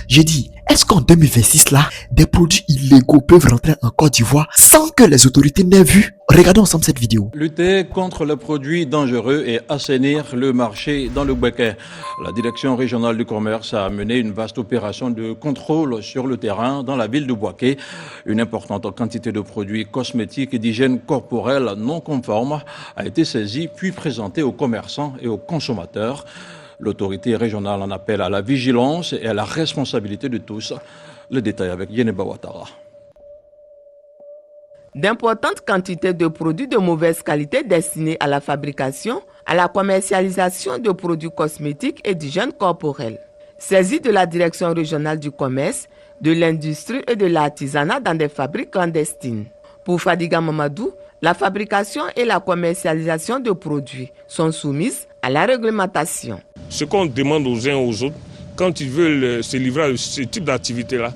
J'ai dit, est-ce qu'en 2026 là, des produits illégaux peuvent rentrer en Côte d'Ivoire sans que les autorités n'aient vu? Regardons ensemble cette vidéo. Lutter contre les produits dangereux et assainir le marché dans le Bouaké. La direction régionale du commerce a mené une vaste opération de contrôle sur le terrain dans la ville de Bouaké. Une importante quantité de produits cosmétiques et d'hygiène corporelle non conformes a été saisie puis présentée aux commerçants et aux consommateurs. L'autorité régionale en appelle à la vigilance et à la responsabilité de tous. Le détail avec Yeneba Ouattara. D'importantes quantités de produits de mauvaise qualité destinés à la fabrication, à la commercialisation de produits cosmétiques et d'hygiène corporelle. Saisis de la direction régionale du commerce, de l'industrie et de l'artisanat dans des fabriques clandestines. Pour Fadiga Mamadou, la fabrication et la commercialisation de produits sont soumises à la réglementation. Ce qu'on demande aux uns et aux autres, quand ils veulent se livrer à ce type d'activité-là,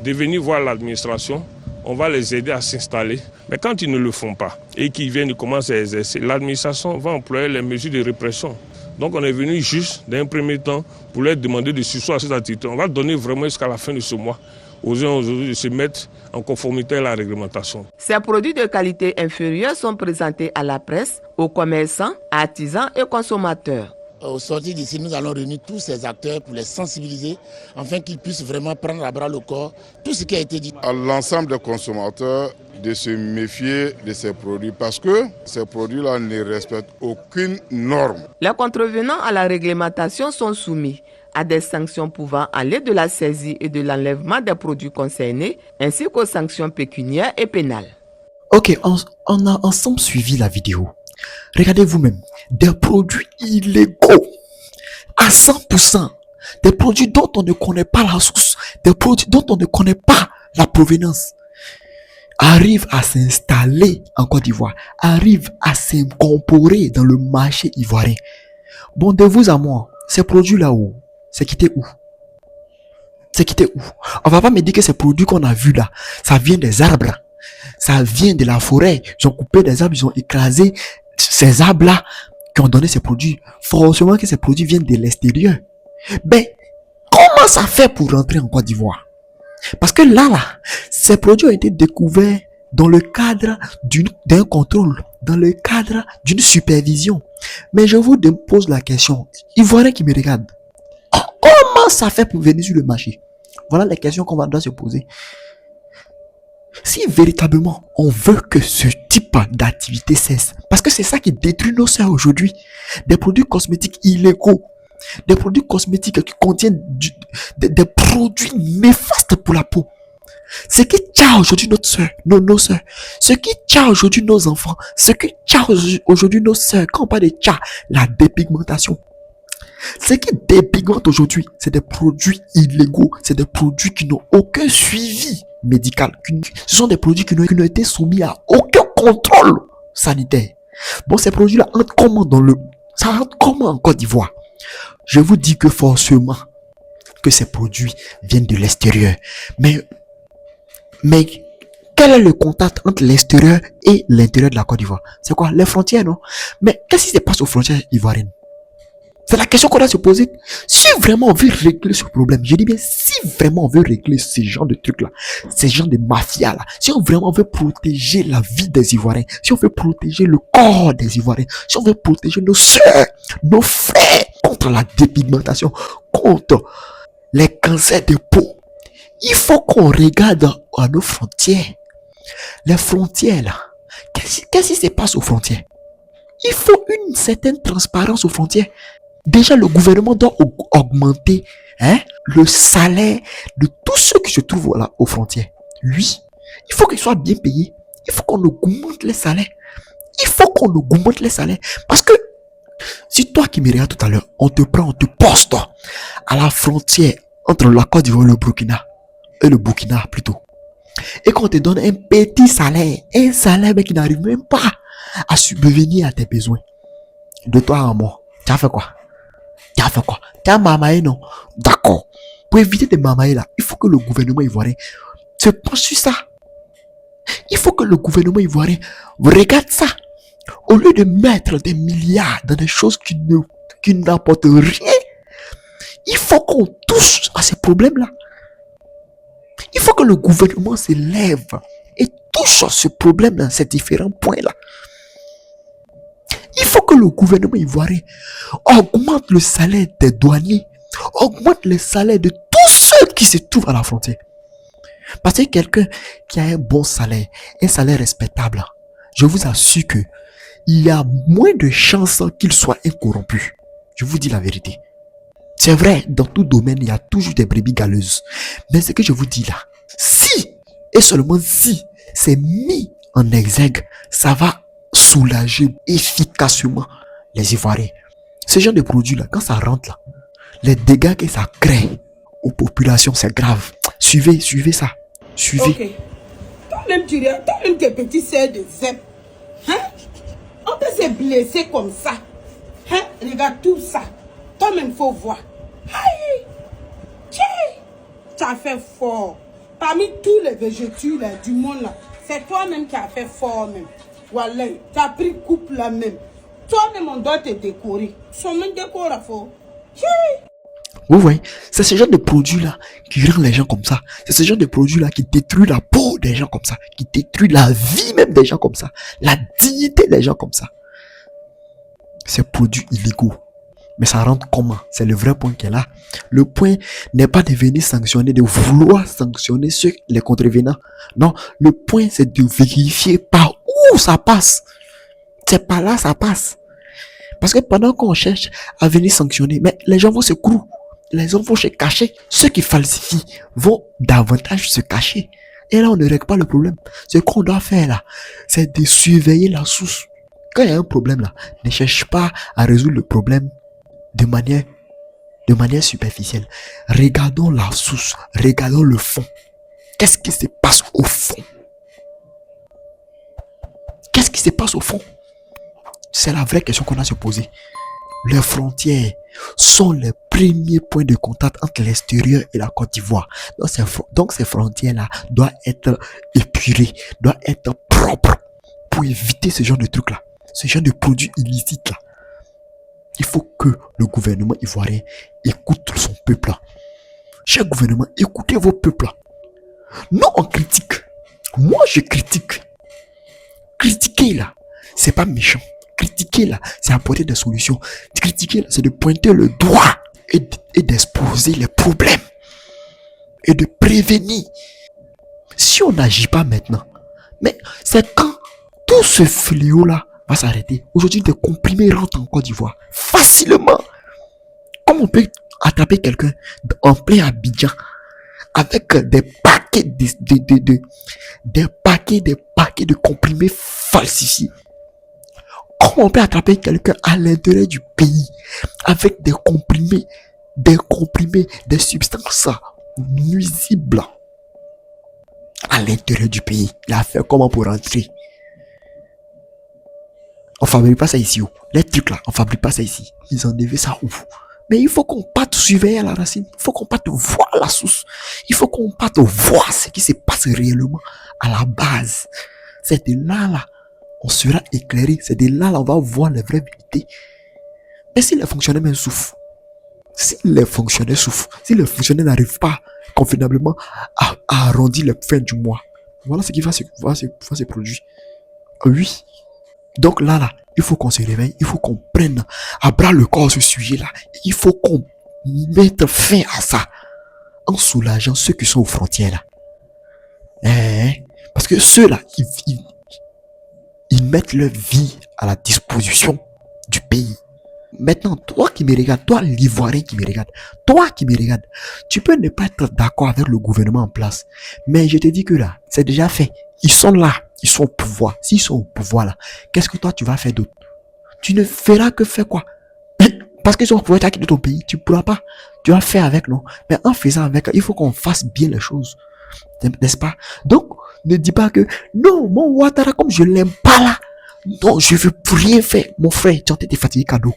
de venir voir l'administration, on va les aider à s'installer. Mais quand ils ne le font pas et qu'ils viennent commencer à exercer, l'administration va employer les mesures de répression. Donc on est venu juste d'un premier temps pour leur demander de sursoir à cette activité. On va donner vraiment jusqu'à la fin de ce mois aux uns et aux autres de se mettre en conformité à la réglementation. Ces produits de qualité inférieure sont présentés à la presse, aux commerçants, artisans et consommateurs. Au sortir d'ici, nous allons réunir tous ces acteurs pour les sensibiliser, afin qu'ils puissent vraiment prendre à bras le corps tout ce qui a été dit. À l'ensemble des consommateurs de se méfier de ces produits parce que ces produits-là ne respectent aucune norme. Les contrevenants à la réglementation sont soumis à des sanctions pouvant aller de la saisie et de l'enlèvement des produits concernés, ainsi qu'aux sanctions pécuniaires et pénales. Ok, on a ensemble suivi la vidéo. Regardez vous-même, des produits illégaux à 100%, des produits dont on ne connaît pas la source, des produits dont on ne connaît pas la provenance, arrivent à s'installer en Côte d'Ivoire, arrivent à s'incorporer dans le marché ivoirien. Bon, de vous à moi, ces produits-là où? C'est quitté où? C'est quitté où? On va pas me dire que ces produits qu'on a vus là, ça vient des arbres. Ça vient de la forêt. Ils ont coupé des arbres, ils ont écrasé ces arbres-là qui ont donné ces produits. Forcément que ces produits viennent de l'extérieur. Ben, comment ça fait pour rentrer en Côte d'Ivoire? Parce que là, ces produits ont été découverts dans le cadre d'un contrôle, dans le cadre d'une supervision. Mais je vous pose la question, Ivoiriens qui me regardent, comment ça fait pour venir sur le marché? Voilà les questions qu'on doit se poser. Si véritablement on veut que ce type d'activité cesse, parce que c'est ça qui détruit nos sœurs aujourd'hui, des produits cosmétiques illégaux, des produits cosmétiques qui contiennent des produits néfastes pour la peau. Ce qui tue aujourd'hui notre sœur, nos sœurs, ce qui tue aujourd'hui nos enfants, ce qui tue aujourd'hui nos sœurs, quand on parle de tue, la dépigmentation. Ce qui dépigmente aujourd'hui, c'est des produits illégaux, c'est des produits qui n'ont aucun suivi médical. Ce sont des produits qui n'ont été soumis à aucun contrôle sanitaire. Bon, ces produits-là entrent comment ça rentre comment en Côte d'Ivoire? Je vous dis que forcément que ces produits viennent de l'extérieur. Mais quel est le contact entre l'extérieur et l'intérieur de la Côte d'Ivoire? C'est quoi? Les frontières, non? Mais qu'est-ce qui se passe aux frontières ivoiriennes? C'est la question qu'on doit se poser. Si vraiment on veut régler ce problème, je dis bien, si vraiment on veut régler ce genre de trucs-là, ces genres de mafia-là, si on vraiment veut protéger la vie des Ivoiriens, si on veut protéger le corps des Ivoiriens, si on veut protéger nos soeurs, nos frères contre la dépigmentation, contre les cancers de peau, il faut qu'on regarde à nos frontières. Les frontières, là, qu'est-ce qui se passe aux frontières? Il faut une certaine transparence aux frontières. Déjà, le gouvernement doit augmenter le salaire de tous ceux qui se trouvent là aux frontières. Lui, il faut qu'il soit bien payé. Il faut qu'on augmente les salaires. Il faut qu'on augmente les salaires. Parce que, si toi qui me regardes tout à l'heure, on te prend, on te poste à la frontière entre la Côte d'Ivoire et le Burkina, plutôt. Et qu'on te donne un petit salaire, un salaire qui n'arrive même pas à subvenir à tes besoins. De toi à moi, tu as fait quoi? Tu as mamaé, non? D'accord. Pour éviter de mamaer là, il faut que le gouvernement ivoirien se penche sur ça. Il faut que le gouvernement ivoirien regarde ça. Au lieu de mettre des milliards dans des choses qui n'apportent rien, il faut qu'on touche à ces problèmes-là. faut que le gouvernement se lève et touche ce problème dans ces différents points-là. Il faut que le gouvernement ivoirien augmente le salaire des douaniers, augmente le salaire de tous ceux qui se trouvent à la frontière. Parce que quelqu'un qui a un bon salaire, un salaire respectable, je vous assure que il y a moins de chances qu'il soit incorrompu. Je vous dis la vérité. C'est vrai, dans tout domaine, il y a toujours des brebis galeuses. Mais ce que je vous dis là, si, et seulement si, c'est mis en exergue, ça va soulager efficacement les Ivoiriens. Ce genre de produit-là, quand ça rentre là, les dégâts que ça crée aux populations, c'est grave. Suivez ça. Suivez. Ok. Toi-même, toi-même, tes petits sœurs de zep. Hein? On peut se blesser comme ça. Hein? Regarde tout ça. Toi-même, faut voir. Aïe! Tiens! Tu as fait fort. Parmi tous les végétaux là, du monde là, c'est toi-même qui as fait fort même. Voilà, tu as pris coupe là même. Toi-même, on doit te décorer. Son même décor à fort. Tiens! Vous voyez, c'est ce genre de produit-là qui rend les gens comme ça. C'est ce genre de produit-là qui détruit la peau des gens comme ça, qui détruit la vie même des gens comme ça, la dignité des gens comme ça. Ces produits illégaux. Mais ça rentre comment? C'est le vrai point qui est là. Le point n'est pas de venir sanctionner, de vouloir sanctionner les contrevenants. Non, le point c'est de vérifier par où ça passe. C'est par là ça passe. Parce que pendant qu'on cherche à venir sanctionner, mais les gens vont se croire. Les gens vont se cacher. Ceux qui falsifient vont davantage se cacher. Et là, on ne règle pas le problème. Ce qu'on doit faire là, c'est de surveiller la source. Quand il y a un problème là, ne cherche pas à résoudre le problème de manière superficielle. Regardons la source. Regardons le fond. Qu'est-ce qui se passe au fond? Qu'est-ce qui se passe au fond? C'est la vraie question qu'on a à se poser. Les frontières sont les premiers points de contact entre l'extérieur et la Côte d'Ivoire. Donc ces frontières-là doivent être épurées, doivent être propres pour éviter ce genre de trucs-là, ce genre de produits illicites-là. Il faut que le gouvernement ivoirien écoute son peuple-là. Cher gouvernement, écoutez vos peuples-là. Non, on critique. Moi, je critique. Critiquer là, c'est pas méchant. Critiquer là, c'est apporter des solutions. Critiquer là, c'est de pointer le doigt et d'exposer les problèmes et de prévenir. Si on n'agit pas maintenant, mais c'est quand tout ce fléau là va s'arrêter. Aujourd'hui, des comprimés rentrent en Côte d'Ivoire facilement. Comment on peut attraper quelqu'un en plein Abidjan avec des paquets des paquets de comprimés falsifiés? Comment on peut attraper quelqu'un à l'intérieur du pays avec des comprimés, des substances nuisibles à l'intérieur du pays? Il a fait comment pour rentrer? On fabrique pas ça ici. Les trucs là, on fabrique pas ça ici. Ils ont enlevé ça où? Mais il faut qu'on parte surveiller à la racine. Il faut qu'on parte voir la source. Il faut qu'on parte voir ce qui se passe réellement à la base. C'est de là, on sera éclairé. C'est de là, on va voir les vraies vérités. Mais si les fonctionnaires même souffrent, si les fonctionnaires n'arrivent pas convenablement à arrondir les fins du mois, voilà ce qui va se produire. Oui. Donc là, il faut qu'on se réveille, il faut qu'on prenne à bras le corps ce sujet-là. Il faut qu'on mette fin à ça en soulageant ceux qui sont aux frontières là. Parce que ceux-là, ils mettent leur vie à la disposition du pays. Maintenant, toi qui me regardes, toi l'Ivoirien qui me regarde, toi qui me regarde, tu peux ne pas être d'accord avec le gouvernement en place. Mais je te dis que là, c'est déjà fait. Ils sont là, ils sont au pouvoir. S'ils sont au pouvoir là, qu'est-ce que toi tu vas faire d'autre? Tu ne feras que faire quoi? Parce qu'ils sont au pouvoir, tu as quitté ton pays, tu ne pourras pas. Tu vas faire avec, non? Mais en faisant avec, il faut qu'on fasse bien les choses. N'est-ce pas? Donc, ne dis pas que, non, mon Ouattara, comme je l'aime pas là, non, je veux rien faire. Mon frère, tu as été fatigué cadeau.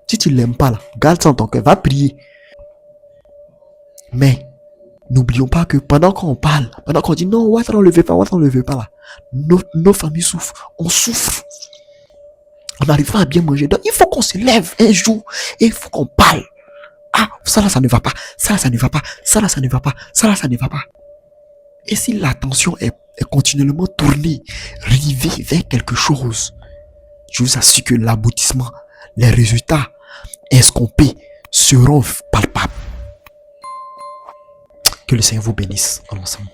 Si tu l'aimes pas là, garde ça en ton cœur, va prier. Mais, n'oublions pas que pendant qu'on parle, pendant qu'on dit non, Ouattara on le veut pas là, nos familles souffrent, on souffre. On n'arrive pas à bien manger. Donc il faut qu'on se lève un jour et il faut qu'on parle. Ah, ça là, ça ne va pas. Ça là, ça ne va pas. Ça là, ça ne va pas. Ça là, ça ne va pas. Et si l'attention est continuellement tournée, rivée vers quelque chose, je vous assure que l'aboutissement, les résultats escomptés seront palpables. Que le Seigneur vous bénisse en ensemble.